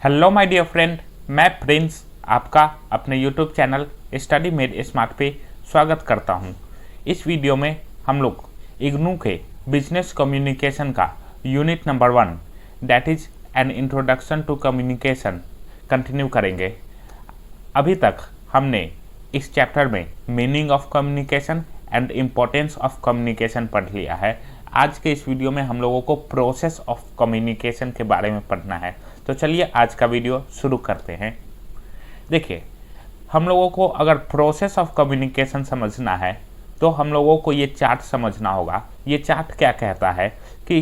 Hello my dear friend, मैं Prince आपका अपने YouTube channel study made smart पे स्वागत करता हूं। इस वीडियो में हम लोग इग्नू के बिजनेस कम्युनिकेशन का unit number 1 that is an introduction to communication continue करेंगे। अभी तक हमने इस चैप्टर में meaning of communication and importance of communication पढ़ लिया है। आज के इस वीडियो में हम लोगों को प्रोसेस ऑफ कम्युनिकेशन के बारे में पढ़ना है। तो चलिए आज का वीडियो शुरू करते हैं। देखिए, हम लोगों को अगर प्रोसेस ऑफ कम्युनिकेशन समझना है तो हम लोगों को ये चार्ट समझना होगा। ये चार्ट क्या कहता है कि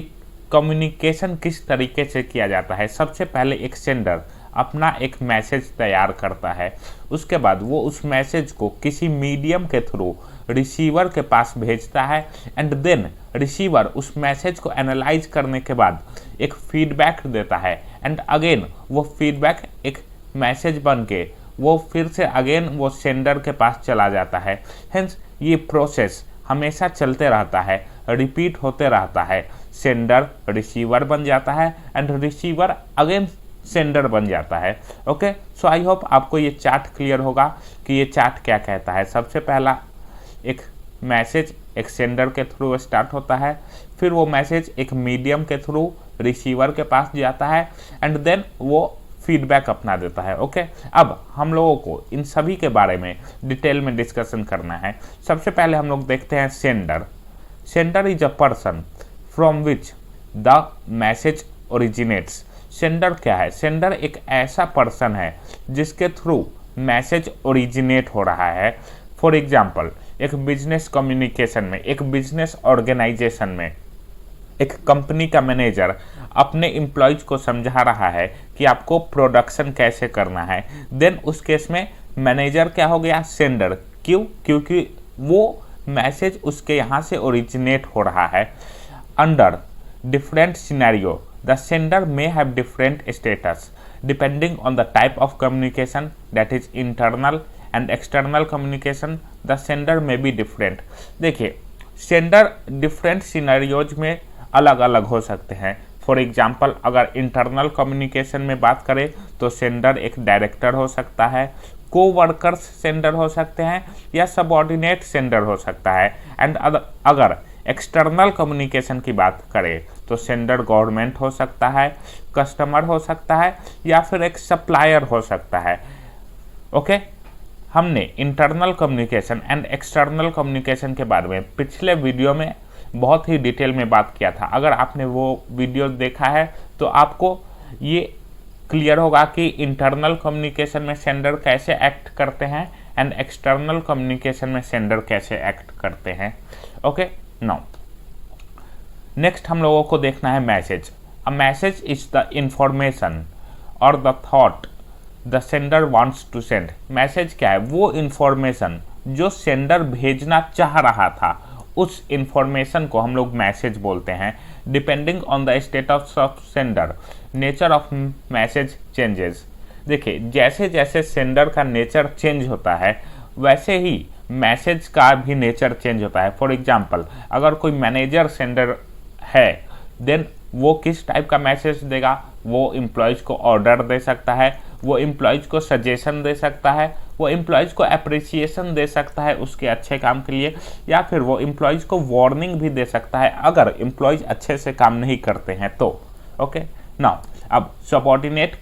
कम्युनिकेशन किस तरीके से किया जाता है। सबसे पहले एक सेंडर अपना एक मैसेज तैयार करता है, उसके बाद वो उस मैसेज को किसी मीडियम के थ्रू रिसीवर के पास भेजता है एंड देन रिसीवर उस मैसेज को एनालाइज करने के बाद एक फीडबैक देता है एंड अगेन वो फीडबैक एक मैसेज बन के वो फिर से अगेन वो सेंडर के पास चला जाता है। हेंस ये प्रोसेस हमेशा चलते रहता है, रिपीट होते रहता है। सेंडर रिसीवर बन जाता है एंड रिसीवर अगेन सेंडर बन जाता है। ओके, सो आई होप आपको ये चार्ट क्लियर होगा कि ये चार्ट क्या कहता है। सबसे पहला एक मैसेज एक सेंडर के थ्रू स्टार्ट होता है, फिर वो मैसेज एक मीडियम के थ्रू रिसीवर के पास जाता है एंड देन वो फीडबैक अपना देता है। ओके, अब हम लोगों को इन सभी के बारे में डिटेल में डिस्कशन करना है। सबसे पहले हम लोग देखते हैं sender. Sender is a person from which the message originates. Sender क्या है? सेंडर एक ऐसा पर्सन है जिसके थ्रू मैसेज ओरिजिनेट हो रहा है। फॉर एग्जाम्पल, एक बिजनेस कम्युनिकेशन में, एक बिजनेस ऑर्गेनाइजेशन में एक कंपनी का मैनेजर अपने एम्प्लॉयज को समझा रहा है कि आपको प्रोडक्शन कैसे करना है। देन उस केस में मैनेजर क्या हो गया? सेंडर। क्यों? क्योंकि वो मैसेज उसके यहाँ से ओरिजिनेट हो रहा है। Under different scenario the sender may have different status depending on the type of communication, that is internal and external communication. The sender may be different. देखिए, सेंडर डिफरेंट सिनेरियोज में अलग अलग हो सकते हैं। फॉर एग्जाम्पल, अगर internal communication में बात करें तो सेंडर एक डायरेक्टर हो सकता है, को वर्कर्स सेंडर हो सकते हैं या सबऑर्डिनेट सेंडर हो सकता है। एंड अगर एक्सटर्नल कम्युनिकेशन की बात करें तो सेंडर गवर्नमेंट हो सकता है, कस्टमर हो सकता है या फिर एक सप्लायर हो सकता है। ओके, हमने internal communication and external communication के बारे में पिछले वीडियो में बहुत ही डिटेल में बात किया था। अगर आपने वो वीडियो देखा है तो आपको ये क्लियर होगा कि इंटरनल कम्युनिकेशन में सेंडर कैसे एक्ट करते हैं एंड एक्सटर्नल कम्युनिकेशन में सेंडर कैसे एक्ट करते हैं। ओके, नाउ नेक्स्ट हम लोगों को देखना है message. A message is the information और the thought the sender wants to send. Message क्या है? वो इंफॉर्मेशन जो सेंडर भेजना चाह रहा था, उस इंफॉर्मेशन को हम लोग मैसेज बोलते हैं। Depending on the status of sender nature of message changes. देखिए, जैसे जैसे सेंडर का नेचर चेंज होता है वैसे ही मैसेज का भी नेचर चेंज होता है। फॉर एग्जाम्पल, अगर कोई मैनेजर सेंडर है देन वो किस टाइप का मैसेज देगा? वो एम्प्लॉयज़ को ऑर्डर दे सकता है, वो एम्प्लॉयज़ को सजेशन दे सकता है, वो एम्प्लॉयज़ को अप्रिसिएशन दे सकता है उसके अच्छे काम के लिए, या फिर वो एम्प्लॉयज़ को वार्निंग भी दे सकता है अगर एम्प्लॉयज़ अच्छे से काम नहीं करते हैं तो। ओके, नाउ अब सबऑर्डिनेट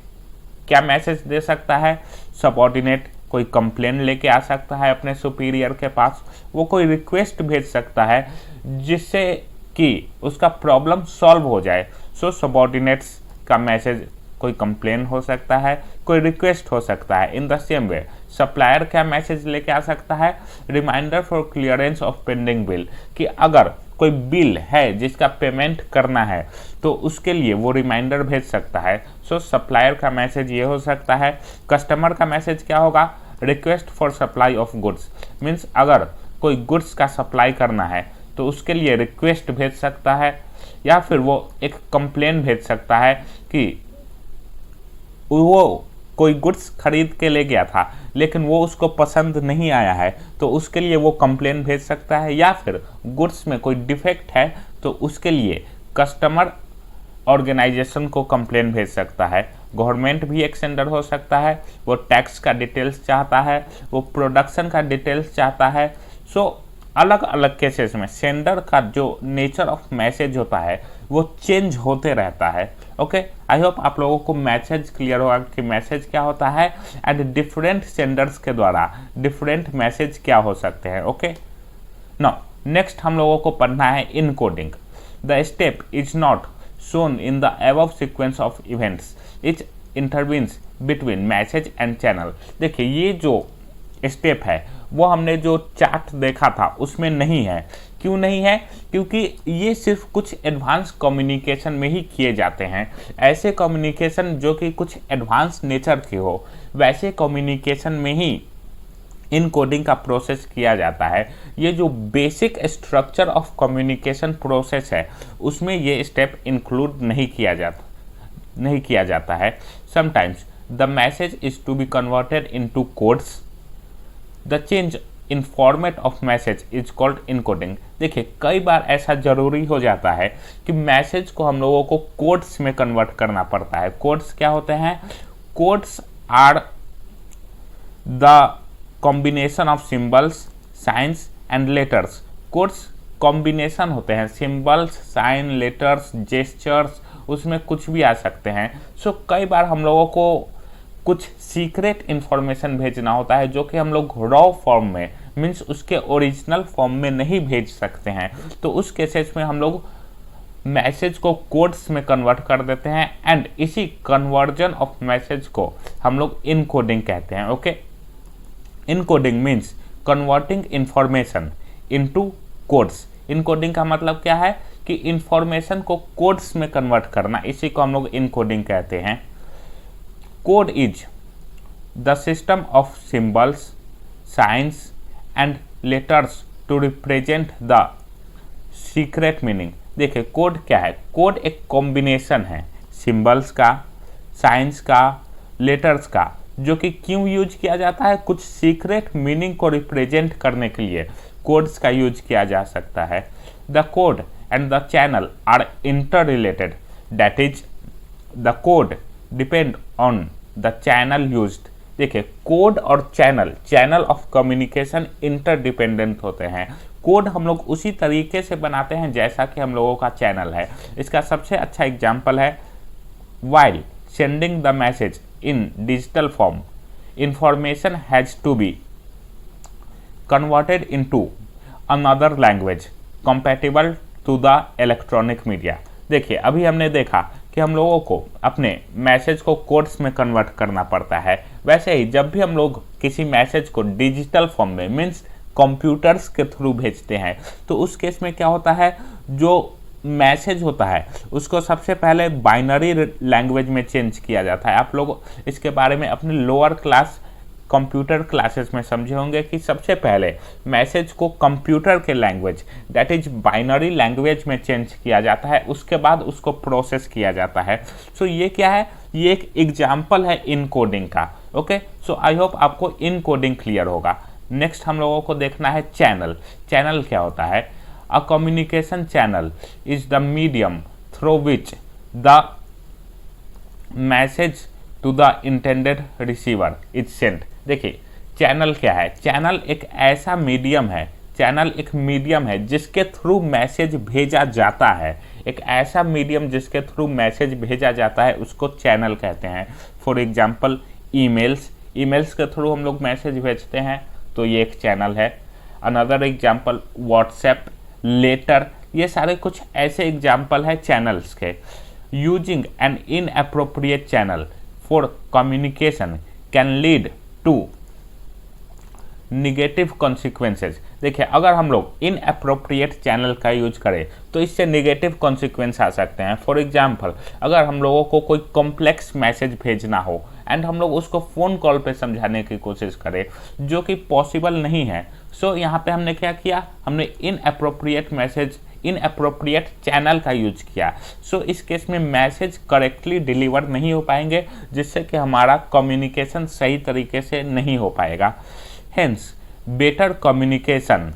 क्या मैसेज दे सकता है? सबऑर्डिनेट कोई कंप्लेन लेके आ सकता है अपने सुपीरियर के पास, वो कोई रिक्वेस्ट भेज सकता है जिससे कि उसका प्रॉब्लम सॉल्व हो जाए। सो सबऑर्डिनेट्स का मैसेज कोई कंप्लेन हो सकता है, कोई रिक्वेस्ट हो सकता है। In the same way supplier क्या मैसेज लेके आ सकता है? Reminder for clearance of pending bill, कि अगर कोई बिल है जिसका पेमेंट करना है तो उसके लिए वो रिमाइंडर भेज सकता है। सो सप्लायर का मैसेज ये हो सकता है। कस्टमर का मैसेज क्या होगा? Request for supply of goods, means अगर कोई गुड्स का सप्लाई करना है तो उसके लिए रिक्वेस्ट भेज सकता है, या फिर वो एक कंप्लेन भेज सकता है कि वो कोई गुड्स खरीद के ले गया था लेकिन वो उसको पसंद नहीं आया है तो उसके लिए वो कंप्लेन भेज सकता है, या फिर गुड्स में कोई डिफेक्ट है तो उसके लिए कस्टमर ऑर्गेनाइजेशन को कंप्लेन भेज सकता है। गवर्नमेंट भी एक सेंडर हो सकता है, वो टैक्स का डिटेल्स चाहता है, वो प्रोडक्शन का डिटेल्स चाहता है। सो अलग अलग केसेस में सेंडर का जो नेचर ऑफ मैसेज होता है वो चेंज होते रहता है। ओके, आई होप आप लोगों को मैसेज क्लियर होगा कि मैसेज क्या होता है एंड डिफरेंट सेंडर्स के द्वारा डिफरेंट मैसेज क्या हो सकते हैं। ओके, नाउ नेक्स्ट हम लोगों को पढ़ना है encoding. The step is not shown in the above sequence of events, it intervenes between message and channel। देखिए ये जो स्टेप है वो हमने जो चार्ट देखा था उसमें नहीं है। क्यों नहीं है? क्योंकि ये सिर्फ कुछ एडवांस कम्युनिकेशन में ही किए जाते हैं। ऐसे कम्युनिकेशन जो कि कुछ एडवांस नेचर के हो, वैसे कम्युनिकेशन में ही इन कोडिंग का प्रोसेस किया जाता है। ये जो basic structure of communication process है उसमें ये स्टेप इंक्लूड नहीं किया जाता है। Sometimes the message is to be converted into codes. The change in format of message is called encoding. देखिए कई बार ऐसा जरूरी हो जाता है कि मैसेज को हम लोगों को कोड्स में कन्वर्ट करना पड़ता है। कोड्स क्या होते हैं? Codes are the combination of symbols, science and letters. Codes combination होते हैं, सिंबल्स, साइन, लेटर्स, जेस्चर्स, उसमें कुछ भी आ सकते हैं। सो कई बार हम लोगों को कुछ सीक्रेट इंफॉर्मेशन भेजना होता है जो कि हम लोग रॉ फॉर्म में, मीन्स उसके ओरिजिनल फॉर्म में नहीं भेज सकते हैं। तो उस केसेस में हम लोग मैसेज को कोड्स में कन्वर्ट कर देते हैं एंड इसी कन्वर्जन ऑफ मैसेज को हम लोग इनकोडिंग कहते हैं। Okay, encoding means converting information into codes. Encoding का मतलब क्या है कि इंफॉर्मेशन को कोड्स में कन्वर्ट करना, इसी को हम लोग इनकोडिंग कहते हैं। Code is the system of symbols, science and letters to represent the secret meaning. देखिए कोड क्या है? कोड एक कॉम्बिनेशन है सिंबल्स का, साइंस का, लेटर्स का, जो कि क्यों यूज किया जाता है? कुछ सीक्रेट मीनिंग को रिप्रेजेंट करने के लिए कोड्स का यूज किया जा सकता है। The code and the channel are inter related, that is the code depend on the channel used. देखिए कोड और चैनल ऑफ कम्युनिकेशन इंटरडिपेंडेंट होते हैं। कोड हम लोग उसी तरीके से बनाते हैं जैसा कि हम लोगों का चैनल है। इसका सबसे अच्छा एग्जाम्पल है while sending the message in digital form, information has to be converted into another language compatible to the electronic media। देखिए अभी हमने देखा कि हम लोगों को अपने मैसेज को कोड्स में कन्वर्ट करना पड़ता है। वैसे ही जब भी हम लोग किसी मैसेज को डिजिटल फॉर्म में, मीन्स कंप्यूटर्स के थ्रू भेजते हैं, तो उस केस में क्या होता है? जो मैसेज होता है उसको सबसे पहले बाइनरी लैंग्वेज में चेंज किया जाता है। आप लोग इसके बारे में अपने लोअर क्लास कंप्यूटर क्लासेस में समझे होंगे कि सबसे पहले मैसेज को कंप्यूटर के language, that is binary language में चेंज किया जाता है, उसके बाद उसको प्रोसेस किया जाता है। सो ये क्या है? ये एक एग्जाम्पल है इनकोडिंग का। ओके, सो आई होप आपको इनकोडिंग क्लियर होगा। नेक्स्ट हम लोगों को देखना है चैनल। चैनल क्या होता है? A communication channel is the medium through which the message to the intended receiver is sent। देखिए चैनल क्या है? चैनल एक ऐसा मीडियम है, जिसके थ्रू मैसेज भेजा जाता है। एक ऐसा मीडियम जिसके थ्रू मैसेज भेजा जाता है उसको चैनल कहते हैं। फॉर एग्जाम्पल ईमेल्स के थ्रू हम लोग मैसेज भेजते हैं, तो ये एक चैनल है। अनदर एग्जाम्पल व्हाट्सएप, लेटर, ये सारे कुछ ऐसे एग्जाम्पल है चैनल्स के। Using an inappropriate channel for communication can lead to negative consequences. देखिए अगर हम लोग इनअप्रोप्रिएट चैनल का यूज करें तो इससे निगेटिव कॉन्सिक्वेंस आ सकते हैं। फॉर एग्जाम्पल अगर हम लोगों को कोई कॉम्प्लेक्स मैसेज भेजना हो एंड हम लोग उसको फ़ोन कॉल पे समझाने की कोशिश करें, जो कि पॉसिबल नहीं है, सो यहाँ पे हमने क्या किया? हमने इनअप्रोप्रिएट चैनल का यूज किया। सो इस केस में मैसेज करेक्टली डिलीवर नहीं हो पाएंगे, जिससे कि हमारा कम्युनिकेशन सही तरीके से नहीं हो पाएगा। Hence better communication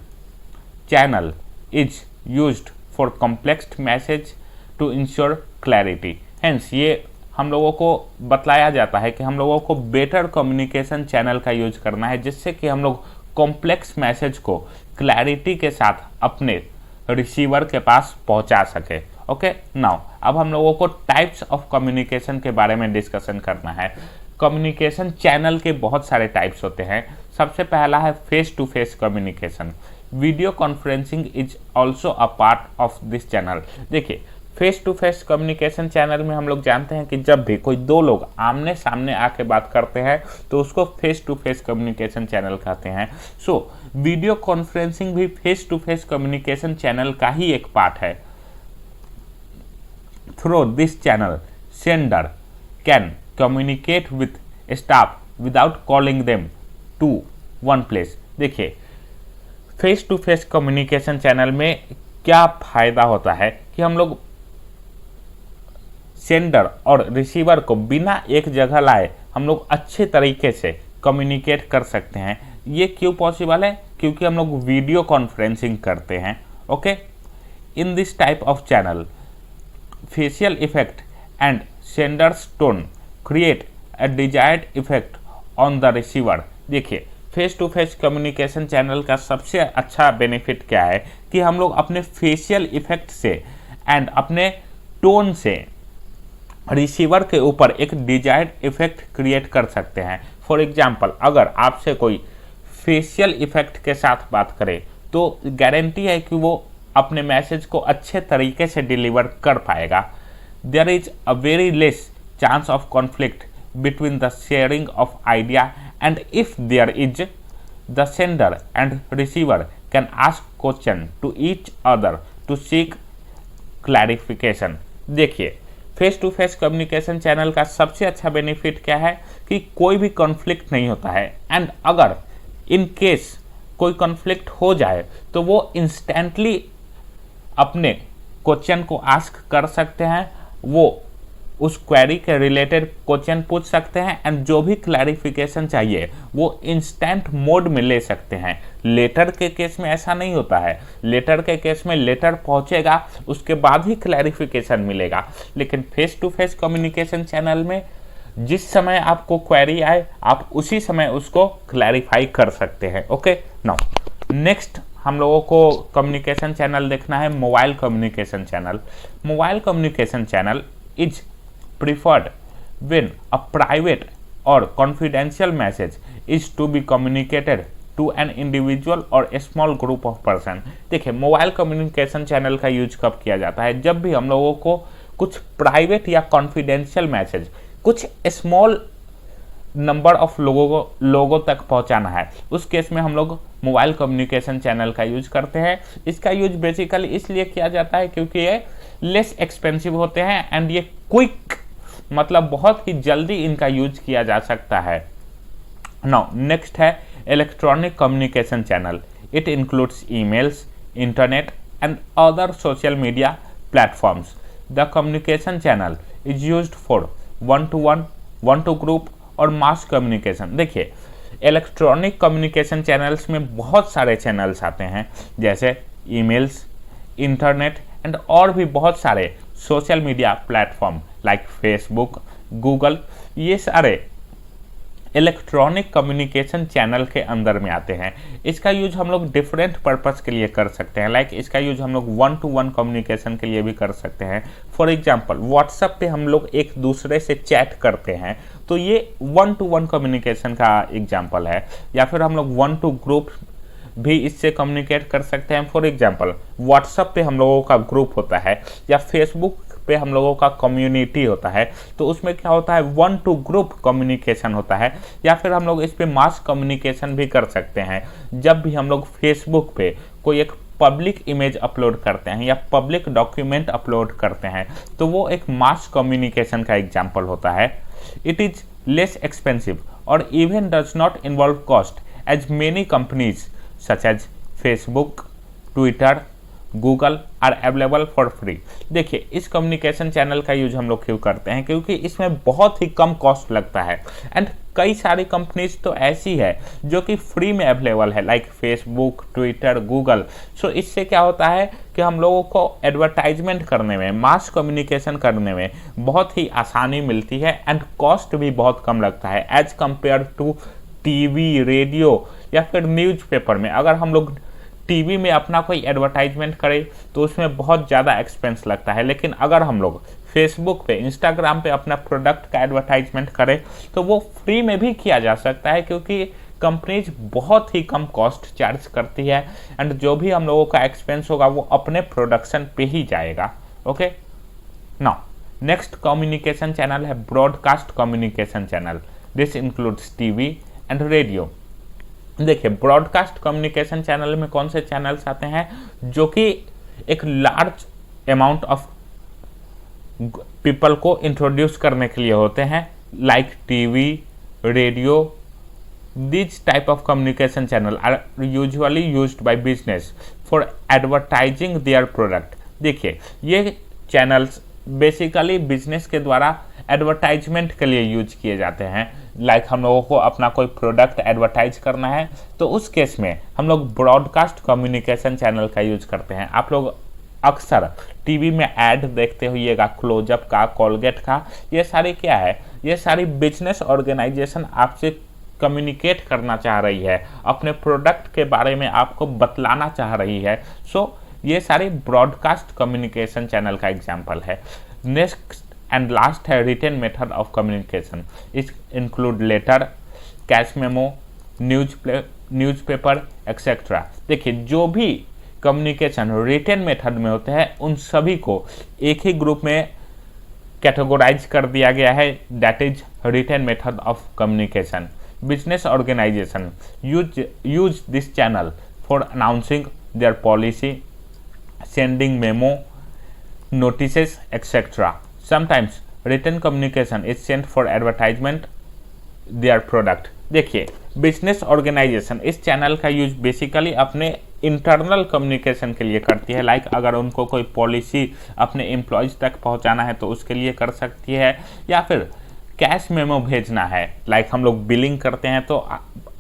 channel is used for complex message to ensure clarity. Hence ये हम लोगों को बतलाया जाता है कि हम लोगों को बेटर कम्युनिकेशन चैनल का यूज करना है, जिससे कि हम लोग कॉम्प्लेक्स मैसेज को क्लैरिटी के साथ अपने रिसीवर के पास पहुंचा सके। ओके, नाउ अब हम लोगों को टाइप्स ऑफ कम्युनिकेशन के बारे में डिस्कशन करना है। कम्युनिकेशन चैनल के बहुत सारे टाइप्स होते हैं। सबसे पहला है face to face communication. Video conferencing is also a part of this channel. देखिए, face to face communication channel में हम लोग जानते हैं कि जब भी कोई दो लोग आमने सामने आके बात करते हैं तो उसको face to face communication channel कहते हैं। सो वीडियो कॉन्फ्रेंसिंग भी face to face communication channel का ही एक पार्ट है। Through this channel sender can communicate with staff without calling them to one place. देखिए, face to face communication channel में क्या फायदा होता है कि हम लोग सेंडर और रिसीवर को बिना एक जगह लाए हम लोग अच्छे तरीके से कम्युनिकेट कर सकते हैं। ये क्यों पॉसिबल है? क्योंकि हम लोग वीडियो कॉन्फ्रेंसिंग करते हैं। Okay, in this type of channel facial effect and senders tone create a desired effect on the receiver. देखिए, face to face communication channel का सबसे अच्छा बेनिफिट क्या है कि हम लोग अपने फेशियल इफेक्ट से एंड अपने टोन से रिसीवर के ऊपर एक डिजायर्ड इफेक्ट क्रिएट कर सकते हैं। फॉर एग्जाम्पल, अगर आपसे कोई फेशियल इफेक्ट के साथ बात करे तो गारंटी है कि वो अपने मैसेज को अच्छे तरीके से डिलीवर कर पाएगा। There is a very less chance of conflict between the sharing of idea and if there is the sender and receiver can ask question to each other to seek clarification. देखिए, face to face communication channel का सबसे अच्छा benefit क्या है कि कोई भी conflict नहीं होता है, एंड अगर इन केस कोई कॉन्फ्लिक्ट हो जाए तो वो इंस्टेंटली अपने क्वेश्चन को आस्क कर सकते हैं, वो उस क्वेरी के रिलेटेड क्वेश्चन पूछ सकते हैं एंड जो भी क्लैरिफिकेशन चाहिए वो इंस्टेंट मोड में ले सकते हैं। लेटर के केस में ऐसा नहीं होता है। लेटर के केस में लेटर पहुंचेगा, उसके बाद ही क्लैरिफिकेशन मिलेगा। लेकिन face to face communication channel में जिस समय आपको क्वेरी आए आप उसी समय उसको क्लैरिफाई कर सकते हैं। ओके, नाउ नेक्स्ट हम लोगों को कम्युनिकेशन चैनल देखना है mobile communication channel. Mobile communication channel is preferred when a private or confidential message is to be communicated to an individual or a small group of person। देखिए, mobile communication channel का use कब किया जाता है? जब भी हम लोगों को कुछ प्राइवेट या कॉन्फिडेंशियल मैसेज कुछ स्मॉल नंबर ऑफ लोगों तक पहुंचाना है, उस केस में हम लोग मोबाइल कम्युनिकेशन चैनल का यूज करते हैं। इसका यूज बेसिकली इसलिए किया जाता है क्योंकि ये लेस एक्सपेंसिव होते हैं एंड ये क्विक, मतलब बहुत ही जल्दी इनका यूज किया जा सकता है। नाउ नेक्स्ट है electronic communication channel. It includes emails, internet and other social media platforms. The communication channel is used for one two one, one two group और मास कम्युनिकेशन। देखिए, इलेक्ट्रॉनिक कम्युनिकेशन चैनल्स में बहुत सारे channels आते हैं, जैसे emails, internet and और भी बहुत सारे social media platform like Facebook, Google. ये सारे इलेक्ट्रॉनिक कम्युनिकेशन चैनल के अंदर में आते हैं। इसका यूज हम लोग डिफरेंट पर्पस के लिए कर सकते हैं। लाइक इसका यूज हम लोग वन टू वन कम्युनिकेशन के लिए भी कर सकते हैं। फॉर एग्जांपल, व्हाट्सएप पे हम लोग एक दूसरे से चैट करते हैं तो ये वन टू वन कम्युनिकेशन का एग्जांपल है। या फिर हम लोग वन टू ग्रुप भी इससे कम्युनिकेट कर सकते हैं। फॉर एग्जांपल, व्हाट्सएप पे हम लोगों का ग्रुप होता है या फेसबुक पे हम लोगों का कम्युनिटी होता है, तो उसमें क्या होता है, वन टू ग्रुप कम्युनिकेशन होता है। या फिर हम लोग इस पे मास कम्युनिकेशन भी कर सकते हैं। जब भी हम लोग फेसबुक पे कोई एक पब्लिक इमेज अपलोड करते हैं या पब्लिक डॉक्यूमेंट अपलोड करते हैं तो वो एक मास कम्युनिकेशन का एग्जाम्पल होता है। इट इज लेस एक्सपेंसिव और even does not involve cost as many companies such as Facebook, Twitter, Google are available for free. देखिए इस कम्युनिकेशन चैनल का यूज हम लोग क्यों करते हैं, क्योंकि इसमें बहुत ही कम कॉस्ट लगता है एंड कई सारी कंपनीज तो ऐसी है जो कि फ्री में अवेलेबल है, लाइक फेसबुक, ट्विटर, गूगल। सो इससे क्या होता है कि हम लोगों को एडवर्टाइजमेंट करने में, मास कम्युनिकेशन करने में बहुत ही आसानी मिलती है एंड कॉस्ट भी बहुत कम लगता है as compare to TV, radio या फिर न्यूज़पेपर में। अगर हम लोग टीवी में अपना कोई एडवर्टाइजमेंट करें तो उसमें बहुत ज़्यादा एक्सपेंस लगता है, लेकिन अगर हम लोग फेसबुक पे, इंस्टाग्राम पे अपना प्रोडक्ट का एडवर्टाइजमेंट करें तो वो फ्री में भी किया जा सकता है, क्योंकि कंपनीज बहुत ही कम कॉस्ट चार्ज करती है एंड जो भी हम लोगों का एक्सपेंस होगा वो अपने प्रोडक्शन पे ही जाएगा। Okay, now next communication channel है broadcast communication channel. This includes TV and radio. देखिए ब्रॉडकास्ट कम्युनिकेशन चैनल में कौन से चैनल्स आते हैं, जो कि एक लार्ज अमाउंट ऑफ पीपल को इंट्रोड्यूस करने के लिए होते हैं, like TV, radio. This type of communication channel are usually used by business for advertising there product. देखिए ये चैनल्स बेसिकली बिजनेस के द्वारा एडवर्टाइजमेंट के लिए यूज किए जाते हैं, लाइक हम लोगों को अपना कोई प्रोडक्ट एडवर्टाइज करना है तो उस केस में हम लोग ब्रॉडकास्ट कम्युनिकेशन चैनल का यूज करते हैं। आप लोग अक्सर टीवी में ऐड देखते होइएगा, क्लोजअप का, कोलगेट का। ये सारी क्या है, ये सारी बिजनेस ऑर्गेनाइजेशन आपसे कम्युनिकेट करना चाह रही है, अपने प्रोडक्ट के बारे में आपको बतलाना चाह रही है। सो ये सारी ब्रॉडकास्ट कम्युनिकेशन चैनल का एग्जाम्पल है। नेक्स्ट एंड लास्ट है रिटेन मेथड ऑफ कम्युनिकेशन। इस include letter, cash memo, newspaper etcetera. देखिए जो भी कम्युनिकेशन रिटेन मेथड में होते हैं उन सभी को एक ही ग्रुप में कैटेगोराइज कर दिया गया है, that is written method of communication. Business organization use this channel for announcing their policy, sending memo, notices, etc. Sometimes written communication is sent for advertisement their product। देखिए बिजनेस ऑर्गेनाइजेशन इस channel का use basically अपने internal communication के लिए करती है, like अगर उनको कोई पॉलिसी अपने एम्प्लॉयज तक पहुंचाना है तो उसके लिए कर सकती है, या फिर कैश मेमो भेजना है, लाइक हम लोग बिलिंग करते हैं तो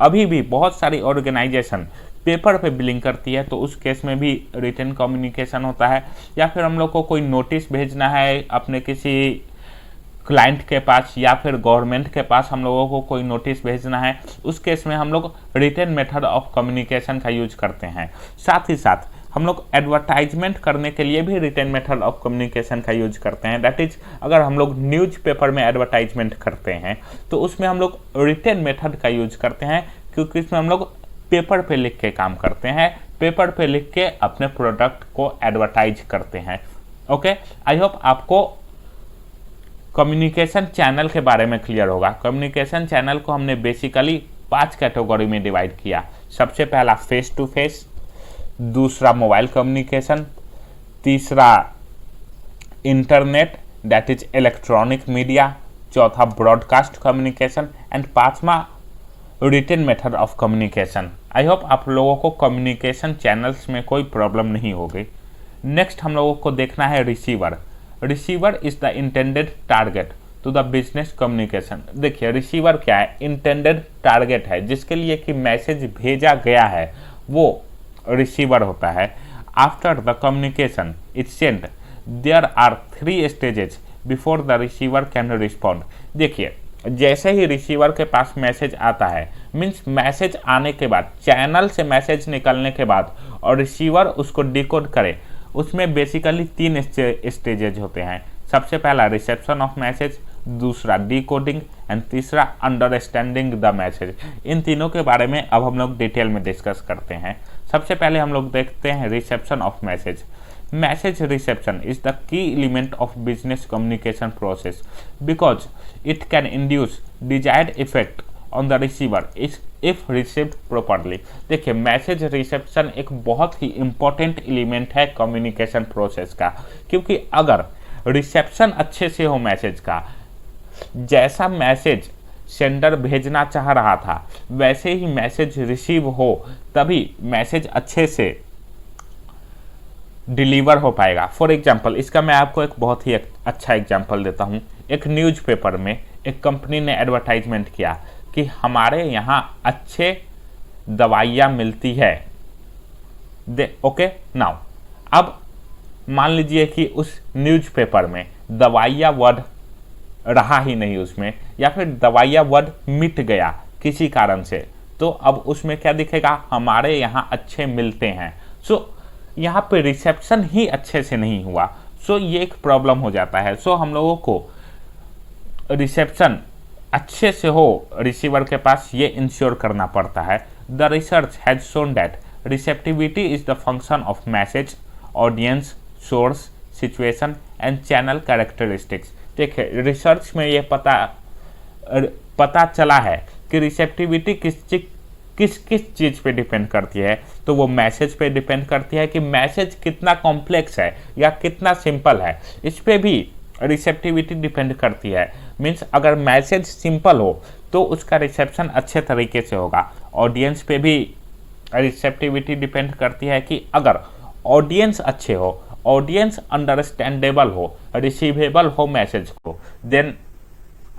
अभी भी बहुत सारी ऑर्गेनाइजेशन पेपर पे बिलिंग करती है तो उस केस में भी रिटन कम्युनिकेशन होता है। या फिर हम लोग को कोई नोटिस भेजना है अपने किसी क्लाइंट के पास या फिर गवर्नमेंट के पास हम लोगों को कोई नोटिस भेजना है, उस केस में हम लोग रिटन मेथड ऑफ कम्युनिकेशन का यूज करते हैं। साथ ही साथ हम लोग एडवर्टाइजमेंट करने के लिए भी रिटन मेथड ऑफ कम्युनिकेशन का यूज करते हैं, दैट इज अगर हम लोग न्यूज़पेपर में एडवर्टाइजमेंट करते हैं तो उसमें हम लोग रिटन मेथड का यूज करते हैं, क्योंकि इसमें हम लोग पेपर पे लिख के काम करते हैं, पेपर पे लिख के अपने प्रोडक्ट को एडवर्टाइज करते हैं। ओके, आई होप आपको कम्युनिकेशन चैनल के बारे में क्लियर होगा। कम्युनिकेशन चैनल को हमने बेसिकली 5 कैटेगरी में डिवाइड किया। सबसे पहला फेस टू फेस, दूसरा मोबाइल कम्युनिकेशन, तीसरा internet that is electronic media, चौथा ब्रॉडकास्ट कम्युनिकेशन एंड पांचवा written method of communication. I hope आप लोगों को कम्युनिकेशन चैनल्स में कोई प्रॉब्लम नहीं होगी। नेक्स्ट हम लोगों को देखना है receiver. Receiver is the intended target to the business communication. देखिए रिसीवर क्या है, इंटेंडेड टारगेट है, जिसके लिए कि मैसेज भेजा गया है वो रिसीवर होता है। After the communication is sent there are 3 stages before the receiver can respond. देखिए जैसे ही रिसीवर के पास मैसेज आता है, मीन्स मैसेज आने के बाद, चैनल से मैसेज निकलने के बाद और रिसीवर उसको डिकोड करे, उसमें बेसिकली 3 स्टेजेज होते हैं। सबसे पहला रिसेप्शन ऑफ मैसेज, दूसरा डिकोडिंग एंड तीसरा अंडरस्टैंडिंग द मैसेज। इन तीनों के बारे में अब हम लोग डिटेल में डिस्कस करते हैं। सबसे पहले हम लोग देखते हैं reception of message. Message reception is the key element of business communication process because it can induce desired effect on the receiver if received properly। देखिए मैसेज रिसेप्शन एक बहुत ही इम्पोर्टेंट एलिमेंट है कम्युनिकेशन प्रोसेस का, क्योंकि अगर reception अच्छे से हो मैसेज का, जैसा मैसेज सेंडर भेजना चाह रहा था वैसे ही मैसेज रिसीव हो, तभी मैसेज अच्छे से डिलीवर हो पाएगा। फॉर एग्जाम्पल, इसका मैं आपको एक बहुत ही अच्छा एग्जाम्पल देता हूँ। एक न्यूज़पेपर में एक कंपनी ने एडवर्टाइजमेंट किया कि हमारे यहाँ अच्छे दवाइयाँ मिलती है। ओके नाउ, अब मान लीजिए कि उस न्यूज़पेपर में दवाइयाँ वर्ड रहा ही नहीं उसमें, या फिर दवाइयाँ वर्ड मिट गया किसी कारण से, तो अब उसमें क्या दिखेगा, हमारे यहाँ अच्छे मिलते हैं। सो यहाँ पे रिसेप्शन ही अच्छे से नहीं हुआ, सो ये एक प्रॉब्लम हो जाता है। सो हम लोगों को रिसेप्शन अच्छे से हो रिसीवर के पास, ये इंश्योर करना पड़ता है। The research has shown that receptivity is the function of message, audience, source, situation and channel characteristics. देखिए, रिसर्च में ये पता चला है कि रिसेप्टिविटी किस चीज़ पे डिपेंड करती है। तो वो मैसेज पे डिपेंड करती है कि मैसेज कितना कॉम्प्लेक्स है या कितना सिंपल है, इस पे भी रिसेप्टिविटी डिपेंड करती है। मीन्स अगर मैसेज सिंपल हो तो उसका रिसेप्शन अच्छे तरीके से होगा। ऑडियंस पे भी रिसेप्टिविटी डिपेंड करती है कि अगर ऑडियंस अच्छे हो, ऑडियंस अंडरस्टैंडेबल हो, रिसीवेबल हो मैसेज को, देन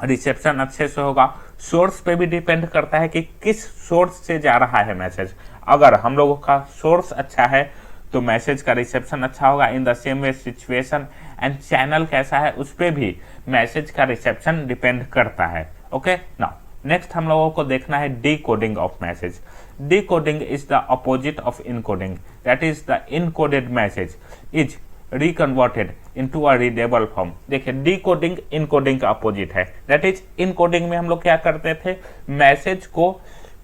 रिसेप्शन अच्छे से होगा। सोर्स पे भी डिपेंड करता है कि किस सोर्स से जा रहा है मैसेज। अगर हम लोगों का सोर्स अच्छा है तो मैसेज का रिसेप्शन अच्छा होगा। इन the same way situation and channel कैसा है उस पर भी मैसेज का रिसेप्शन डिपेंड करता है। ओके नाउ नेक्स्ट हम लोगों को देखना है decoding of message. Decoding is the opposite of encoding, that is the encoded message is reconverted into a readable form. देखिए, डिकोडिंग इनकोडिंग का अपोजिट है। दैट इज, इनकोडिंग में हम लोग क्या करते थे, मैसेज को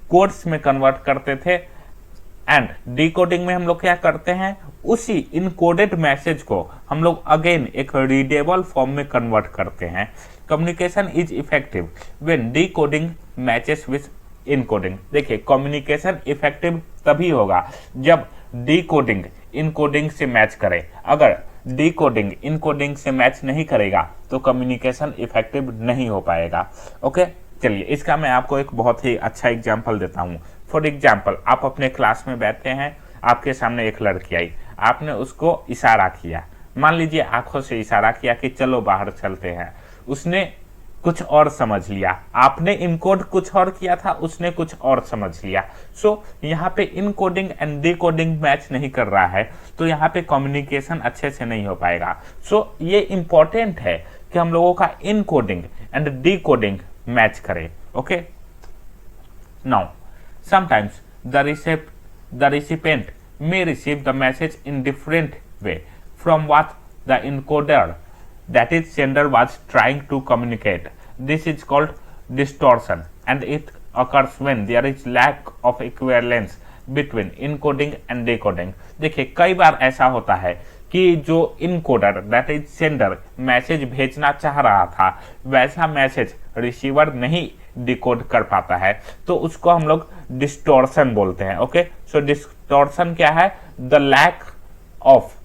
कोड्स में कन्वर्ट करते थे, एंड डिकोडिंग में हम लोग क्या करते हैं, उसी इनकोडेड मैसेज को हम लोग अगेन एक रीडेबल फॉर्म में कन्वर्ट करते हैं। Communication is effective when decoding matches with encoding. देखिए, कम्युनिकेशन इफेक्टिव तभी होगा जब डिकोडिंग इनकोडिंग से मैच करे। अगर डिकोडिंग इनकोडिंग से मैच नहीं करेगा तो कम्युनिकेशन इफेक्टिव नहीं हो पाएगा। ओके, चलिए इसका मैं आपको एक बहुत ही अच्छा एग्जांपल देता हूँ। फॉर एग्जांपल, आप अपने क्लास में बैठे हैं, आपके सामने एक लड़की आई, आपने उसको इशारा किया, मान लीजिए आंखों से इशारा किया कि चलो बाहर चलते हैं। उसने कुछ और समझ लिया, आपने इनकोड कुछ और किया था, उसने कुछ और समझ लिया। सो यहाँ पे इनकोडिंग एंड डिकोडिंग मैच नहीं कर रहा है, तो यहाँ पे कम्युनिकेशन अच्छे से नहीं हो पाएगा। सो ये इंपॉर्टेंट है कि हम लोगों का इनकोडिंग एंड डिकोडिंग मैच करे। Okay now sometimes the recipient may receive the message in different way from what the encoder, that is sender, was trying to communicate. This is called distortion, and it occurs when there is lack of equivalence between encoding and decoding. देखिए, कई बार ऐसा होता है कि जो encoder that is sender message भेजना चाह रहा था, वैसा मैसेज रिसीवर नहीं डिकोड कर पाता है, तो उसको हम लोग डिस्टॉर्शन बोलते हैं। ओके, सो डिस्टॉर्शन क्या है, the lack of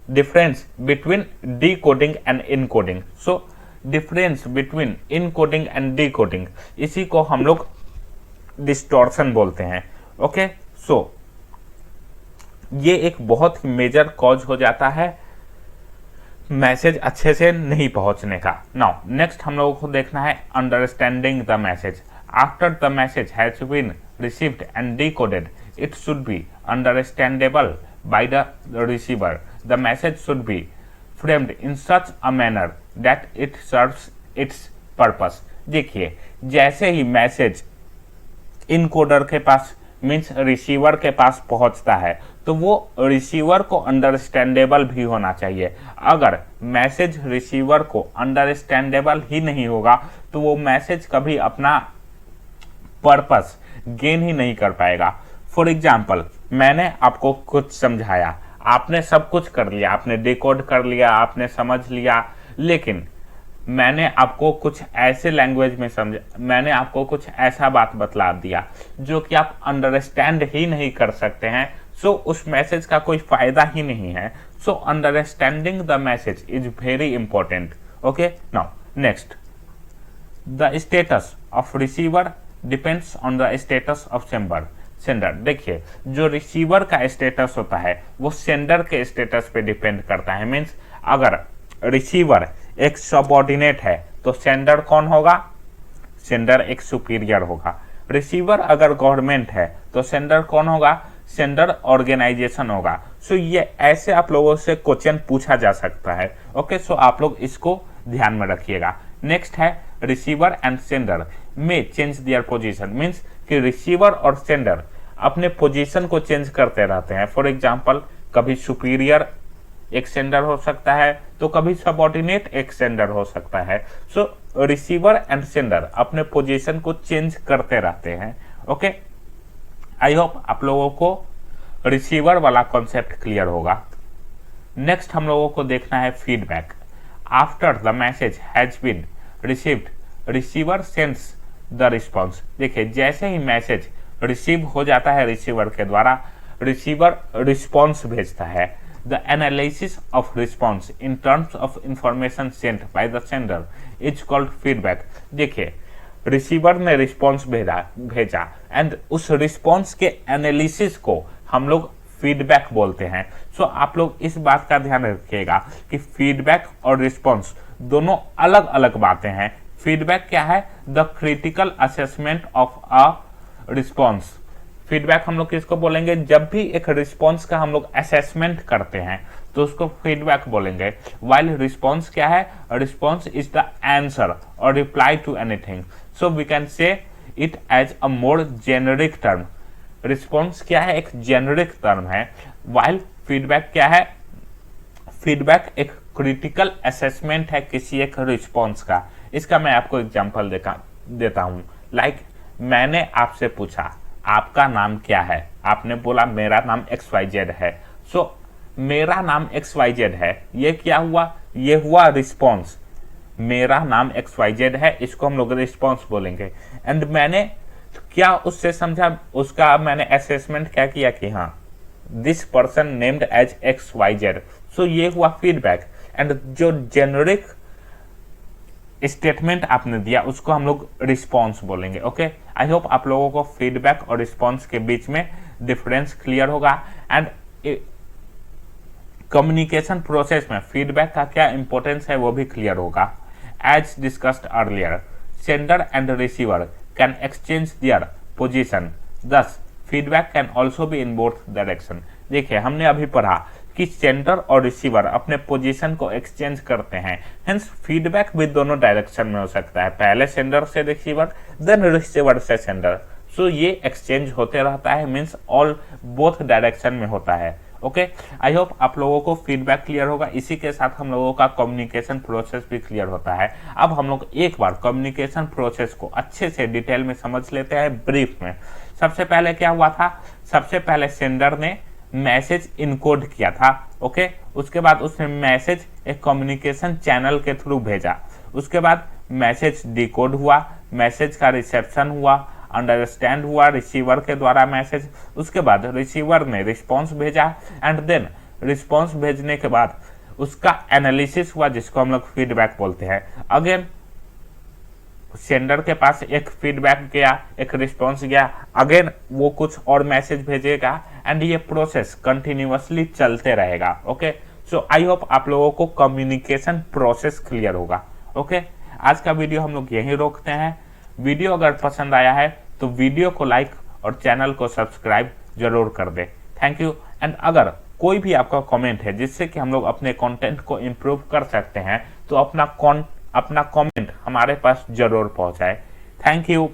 difference between decoding and encoding. So difference between encoding and decoding, इसी को हम लोग डिस्टॉर्शन बोलते हैं। ओके, सो ये एक बहुत ही मेजर कॉज हो जाता है मैसेज अच्छे से नहीं पहुंचने का। नाउ नेक्स्ट हम लोगों को देखना है understanding the message. After the message has been received and decoded, it should be understandable by the receiver. The message should be framed in such a manner that it serves its purpose. देखिए, जैसे ही message encoder के पास means receiver के पास पहुंचता है, तो वो receiver को understandable भी होना चाहिए। अगर मैसेज रिसीवर को अंडरस्टैंडेबल ही नहीं होगा तो वो मैसेज कभी अपना पर्पस गेन ही नहीं कर पाएगा। फॉर एग्जाम्पल, मैंने आपको कुछ समझाया, आपने सब कुछ कर लिया, आपने डिकोड कर लिया, आपने समझ लिया, लेकिन मैंने आपको कुछ ऐसे लैंग्वेज में समझा, मैंने आपको कुछ ऐसा बात बतला दिया जो कि आप अंडरस्टैंड ही नहीं कर सकते हैं। सो उस मैसेज का कोई फायदा ही नहीं है। So understanding the message is very important. Okay now next, the status of receiver depends on the status of sender. Sender. देखिए जो रिसीवर का स्टेटस होता है वो सेंडर के स्टेटस पे डिपेंड करता है। मीन्स अगर रिसीवर एक सबऑर्डिनेट है तो सेंडर कौन होगा? सेंडर एक सुपीरियर होगा। रिसीवर अगर गवर्नमेंट है तो सेंडर कौन होगा? सेंडर ऑर्गेनाइजेशन होगा। सो ये ऐसे आप लोगों से क्वेश्चन पूछा जा सकता है। ओके, सो आप लोग इसको ध्यान में रखिएगा। नेक्स्ट है रिसीवर एंड सेंडर में चेंज देयर पोजीशन। मीन्स कि रिसीवर और सेंडर अपने पोजीशन को चेंज करते रहते हैं। फॉर एग्जांपल कभी सुपीरियर एक सेंडर हो सकता है तो कभी सबऑर्डिनेट एक सेंडर हो सकता है। सो रिसीवर एंड सेंडर अपने पोजीशन को चेंज करते रहते हैं। ओके, आई होप आप लोगों को रिसीवर वाला कॉन्सेप्ट क्लियर होगा। नेक्स्ट हम लोगों को देखना है feedback. After the message has been received receiver sends the response. देखिए जैसे ही मैसेज रिसीव हो जाता है रिसीवर के द्वारा, रिसीवर रिस्पॉन्स भेजता है। The analysis of response in terms of information sent by the sender is called feedback. देखिए रिसीवर ने रिस्पॉन्स भेजा एंड उस रिस्पॉन्स के एनालिसिस को हम लोग फीडबैक बोलते हैं। सो आप लोग इस बात का ध्यान रखिएगा कि फीडबैक और रिस्पॉन्स दोनों अलग अलग बातें हैं। फीडबैक क्या है? The critical assessment of a response. Feedback हम लोग किसको बोलेंगे? जब भी एक रिस्पॉन्स का हम लोग असेसमेंट करते हैं तो उसको फीडबैक बोलेंगे। वाइल रिस्पॉन्स क्या है? रिस्पॉन्स इज द आंसर और reply to anything. So we can say it as a more generic term. Response क्या है? एक जेनरिक टर्म है। वाइल फीडबैक क्या है? फीडबैक एक क्रिटिकल असेसमेंट है किसी एक रिस्पॉन्स का। इसका मैं आपको एग्जांपल देता हूं। लाइक मैंने आपसे पूछा आपका नाम क्या है? आपने बोला मेरा नाम XYZ है। सो मेरा नाम XYZ है, ये क्या हुआ? ये हुआ रिस्पॉन्स। मेरा नाम XYZ है, इसको हम लोग रिस्पॉन्स बोलेंगे। एंड मैंने क्या उससे समझा? उसका मैंने असेसमेंट क्या किया कि हाँ this person named as XYZ। So ये हुआ फीडबैक। एंड जो जेनरिक स्टेटमेंट आपने दिया उसको हम लोग रिस्पॉन्स बोलेंगे। ओके, आई होप आप लोगों को फीडबैक और रिस्पॉन्स के बीच में डिफरेंस क्लियर होगा। एंड कम्युनिकेशन प्रोसेस में फीडबैक का क्या इंपॉर्टेंस है वो भी क्लियर होगा। As discussed earlier, sender and receiver can exchange their position, thus feedback can also be in both direction. देखिए हमने अभी पढ़ा कि सेंडर और रिसीवर अपने पोजीशन को एक्सचेंज करते हैं। हेंस फीडबैक भी दोनों डायरेक्शन में हो सकता है, पहले सेंडर से रिसीवर देन रिसीवर से सेंडर। सो ये एक्सचेंज होते रहता है, मीन्स ऑल बोथ डायरेक्शन में होता है। ओके, आई होप आप लोगों को फीडबैक क्लियर होगा। इसी के साथ हम लोगों का कम्युनिकेशन प्रोसेस भी क्लियर होता है। अब हम लोग एक बार कम्युनिकेशन प्रोसेस को अच्छे से डिटेल में समझ लेते हैं ब्रीफ में। सबसे पहले क्या हुआ था? सबसे पहले सेंडर ने मैसेज इनकोड किया था। ओके, उसके बाद उसने मैसेज एक कम्युनिकेशन चैनल के थ्रू भेजा। उसके बाद मैसेज डिकोड हुआ, मैसेज का रिसेप्शन हुआ, अंडरस्टैंड हुआ रिसीवर के द्वारा मैसेज। उसके बाद रिसीवर ने रिस्पॉन्स भेजा एंड देन रिस्पॉन्स भेजने के बाद उसका एनालिसिस हुआ जिसको हम लोग फीडबैक बोलते हैं। अगेन सेंडर के पास एक फीडबैक गया, एक रिस्पॉन्स गया, अगेन वो कुछ और मैसेज भेजेगा एंड ये प्रोसेस कंटिन्यूअसली चलते रहेगा। ओके, सो आई होप आप लोगों को कम्युनिकेशन प्रोसेस क्लियर होगा। ओके, आज का वीडियो हम लोग यहीं रोकते हैं। वीडियो अगर पसंद आया है तो वीडियो को लाइक और चैनल को सब्सक्राइब जरूर कर दे। Thank you. एंड अगर कोई भी आपका कमेंट है जिससे कि हम लोग अपने कंटेंट को इम्प्रूव कर सकते हैं तो अपना कमेंट हमारे पास जरूर पहुंचाए। Thank you.